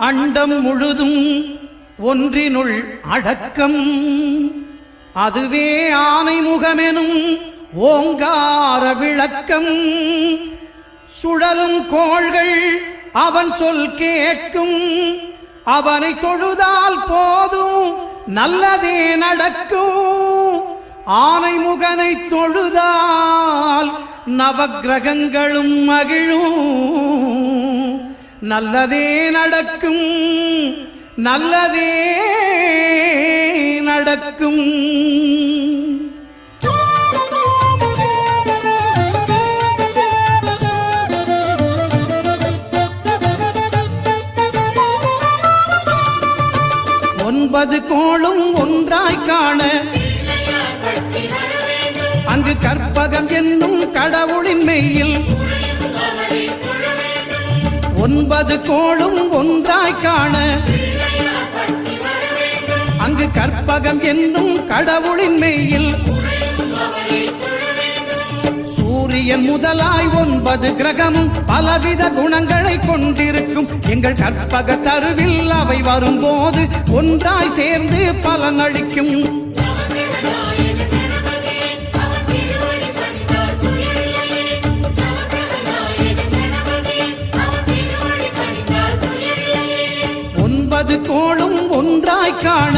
அண்டம் முழுதும் ஒன்றினுள் அடக்கம். அதுவே ஆனை முகமெனும் ஓங்கார விளக்கம். சுழலும் கோள்கள் அவன் சொல் கேட்கும். அவனை தொழுதால் போதும் நல்லதே நடக்கும். ஆனை முகனை தொழுதால் நவக்கிரகங்களும் மகிழும். நல்லதே நடக்கும், நல்லதே நடக்கும். ஒன்பது கோளும் ஒன்றாய் காண அங்கு கற்பகம் என்னும் கடவுளின் மெய்யில். ஒன்பது கோளும் ஒன்றாய் காண அங்கு கற்பகம் என்னும் கடவுளின் மெய்யில். சூரியன் முதலாய் 9 கிரகமும் பலவித குணங்களை கொண்டிருக்கும். எங்கள் கற்பக தருவில் அவை வரும்போது ஒன்றாய் சேர்ந்து பலனளிக்கும். கோளும் ஒன்றாய் காண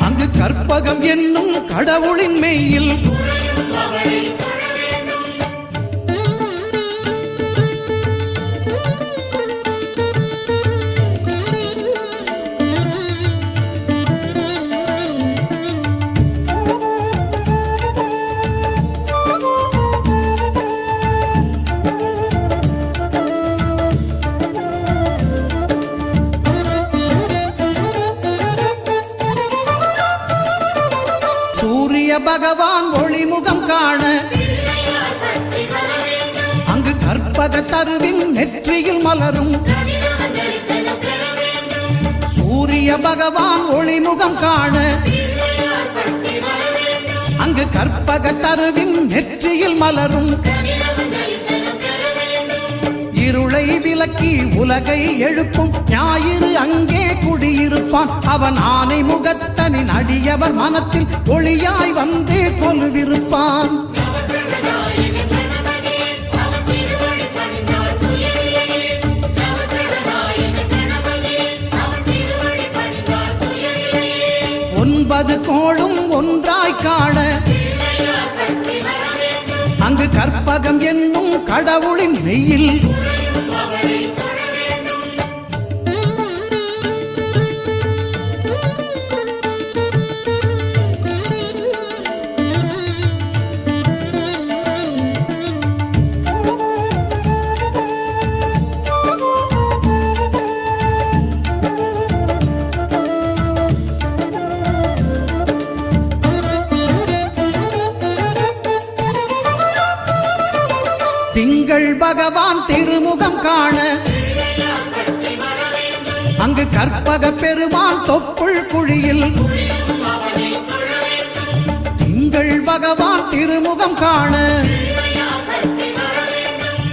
அங்கு கற்பகம் என்னும் கடவுளின் மெய்யில். பகவான் ஒளிமுகம் காண அங்கு கற்பக தருவின் நெற்றியில் மலரும். சூரிய பகவான் ஒளிமுகம் காண அங்கு கற்பக தருவின் நெற்றியில் மலரும். இருளை விலக்கி உலகை எழுப்பும் ஞாயிறு அங்கே குடியிருப்பான். அவன் ஆனை முகத்தனின் அடியவர் மனத்தில் ஒளியாய் வந்து கொலுவிருப்பான். ஒன்பது கோளும் ஒன்றாய் காண அங்கு கற்பகம் என்னும் கடவுளின் மெய்யில். திங்கள் பகவான் திருமுகம் காண அங்கு கற்பக பெருமான் தொப்புள் குழியில். திங்கள் பகவான் திருமுகம் காண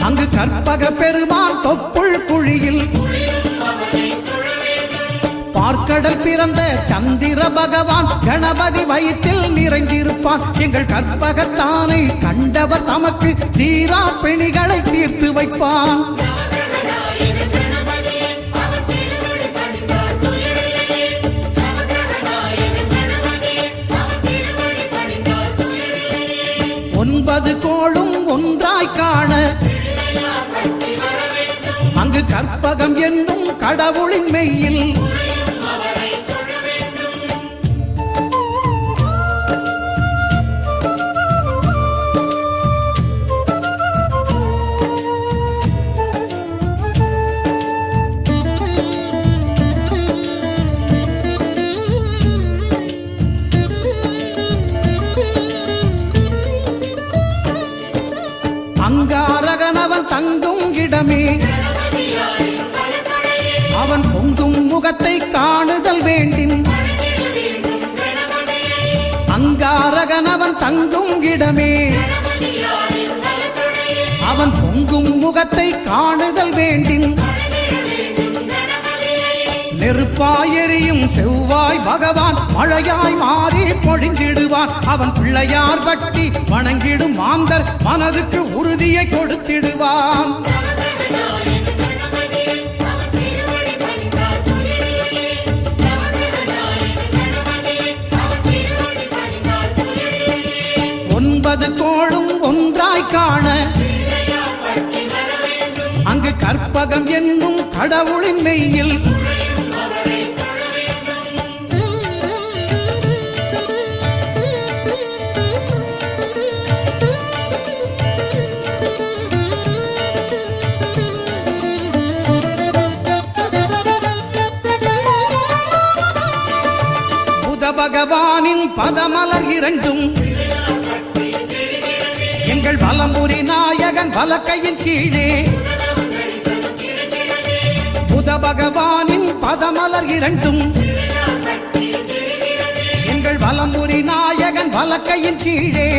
அங்கு கற்பக பெருமான் தொப்புள் குழியில். பார்க்கடல் பிறந்த சந்திர பகவான் கணபதி வயிற்றில் நிறைந்திருப்பான். எங்கள் கற்பகத்தானை கண்டவர் தமக்கு தீரா பிணிகளை தீர்த்து வைப்பான். ஒன்பது கோளும் ஒன்றாய் காண அங்கு கற்பகம் என்னும் கடவுளின் மெய்யில். அங்காரகனவன் தங்கும் இடமே அவன் பொங்கும் முகத்தை காணுதல் வேண்டின். அங்காரகனவன் தங்கும் இடமே அவன் பொங்கும் முகத்தை காணுதல் வேண்டின். நெருப்பாயெரியும் செவ்வாய் பகவான் மழையாய் மாறி பொழிந்திடுவான். அவன் பிள்ளையார் பட்டி வணங்கிடும் மாந்தர் மனதுக்கு உறுதியை கொடுத்திடுவான். ஒன்பது கோளும் ஒன்றாய் காண அங்கு கற்பகம் என்னும் கடவுளின் மெய்யில் புத பகவானின் பதமலர் இரண்டும் எங்கள் வலம்புரி நாயகன் வலக்கையின் கீழே புத பகவானின் பதமலர் இரண்டும் எங்கள் வலம்புரி நாயகன் வலக்கையின் கீழே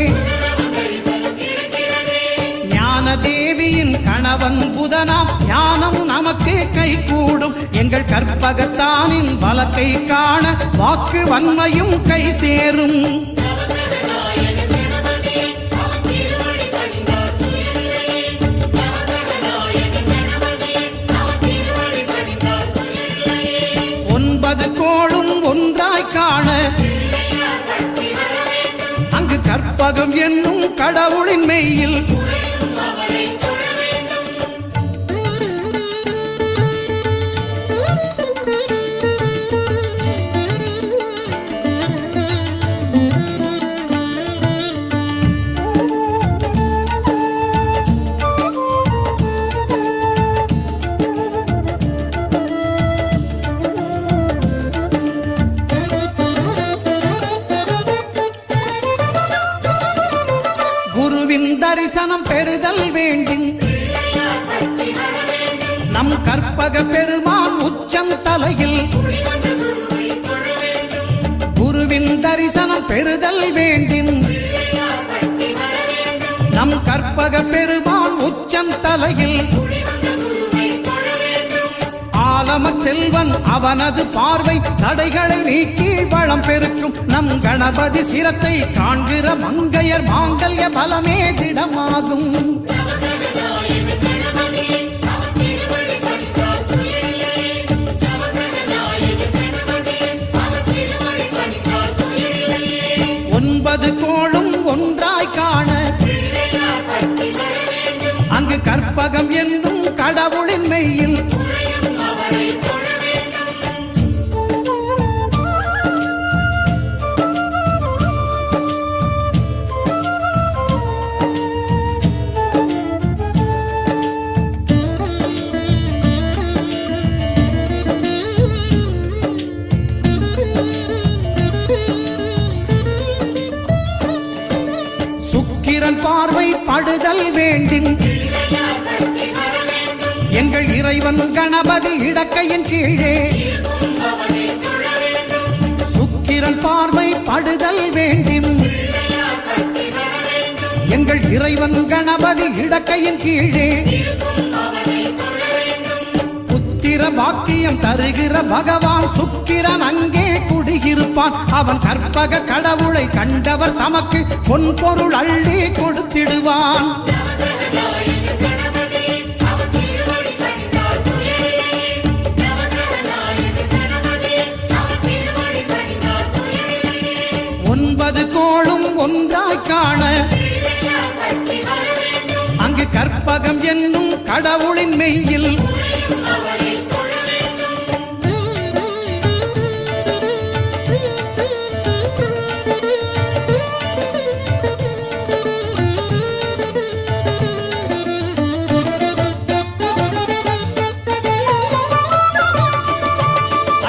ஞான தேவியின் கணவன் புதனாம் ஞானம் நமக்கு கை கூடும். எங்கள் கற்பகத்தானின் வலக்கை காண வாக்கு வன்மையும் கை சேரும். ஒன்பது கோளும் ஒன்றாய் காண அங்கு கற்பகம் என்னும் கடவுளின் மெய்யில் தரிசனம் பெறுதல் வேண்டும். நம் கற்பக பெருமான் உச்சம் தலையில் குருவின் தரிசனம் பெறுதல் வேண்டும். நம் கற்பக பெருமான் உச்சம் தலையில் ஆலமர் செல்வன் அவனது பார்வை தடைகளை நீக்கி வளம் பெருக்கும். நம் கணபதி சிரத்தை காண்கிற மங்கையர் மாங்கல்ய பலமே திடமாகும். ஒன்பது கோளும் ஒன்றாய் காண அங்கு கற்பகம் என்னும் கடவுளின் மெய்யில் சுக்கிரன் பார்வை படுதல் வேண்டும். எங்கள் இறைவன் கணபதி இடக்கையின் கீழே சுக்கிரன் பார்வை படுதல் வேண்டும். எங்கள் இறைவன் கணபதி இடக்கையின் கீழே புத்திர பாக்கியம் தருகிற பகவான் சுக்கிரன் அங்கே குடியிருப்பான். அவன் கற்பக கடவுளை கண்டவர் தமக்கு பொன் பொருள் அள்ளி கொடுத்திடுவான். ஒன்பது கோளும் ஒன்றாய் காண அங்கு கற்பகம் என்னும் கடவுளின் மெய்யில்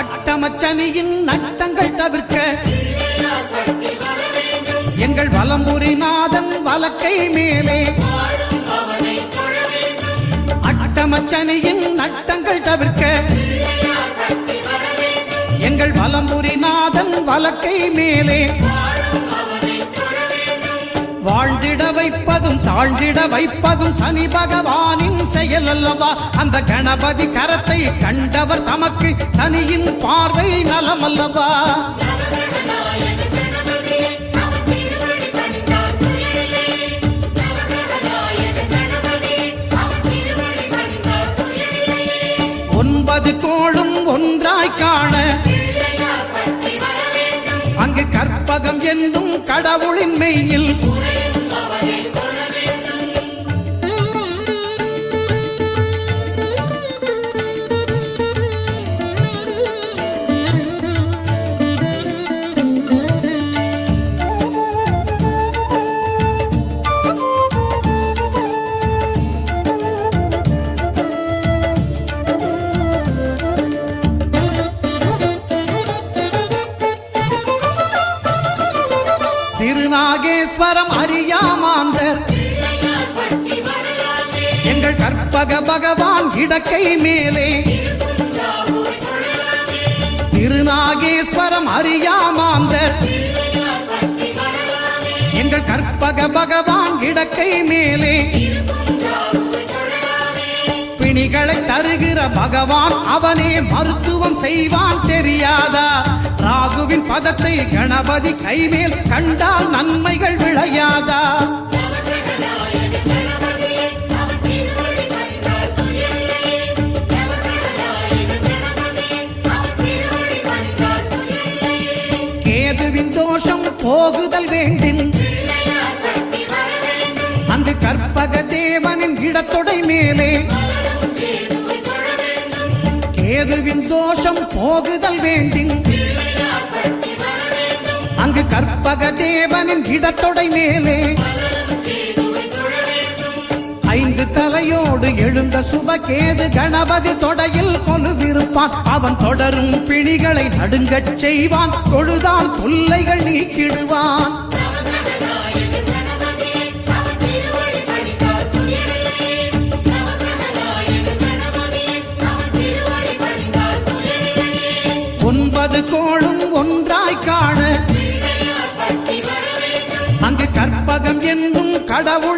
அட்டமச்சனியின் நட்டங்கள் தவிர்க்க எங்கள் வலம்புரி நாதன் வலக்கை மேலே அட்டமச்சனியின் நட்டங்கள் தவிர்க்க எங்கள் வலம்புரி நாதன் வலக்கை மேலே வாழ்ந்திட வைப்பதும் தாழ்ந்திட வைப்பதும் சனி பகவானின் செயல் அல்லவா? அந்த கணபதி கரத்தை கண்டவர் தமக்கு சனியின் பார்வை நலம் அல்லவா? ஒன்பது கோளும் ஒன்றாய் காண அங்கு கற்பகம் என்னும் கடவுளின் மெய்யில் திருநாகேஸ்வரம் அறியாமாந்தர் எங்கள் கற்பக பகவான் இடக்கை மேலே திருநாகேஸ்வரம் அறியாமாந்தர் எங்கள் கற்பக பகவான் இடக்கை மேலே பிணிகளை தருகிற பகவான் அவனே மருத்துவம் செய்வான் தெரியாதா? ராகுவின் பதத்தை கணபதி கைமேல் கண்டால் நன்மைகள் விளையாதா? கேதுவின் தோஷம் போகுதல் வேண்டின் அங்கு கற்பக தேவனின் இடத்தொடை மேலே கேதுவின் தோஷம் போகுதல் வேண்டின் அங்கு கற்பக தேவனின் இடத்தொடை மேலே ஐந்து தலையோடு எழுந்த சுபகேது கணபதி தொடையில் கொலுவிருப்பான். அவன் தொடரும் பிணிகளை நடுங்கச் செய்வான். தொழுதால் தொல்லைகள் நீக்கிடுவான். ஒன்பது கோளும் ஒன்றாய் காண அங்கு கற்பகம் என்னும் கடவுள்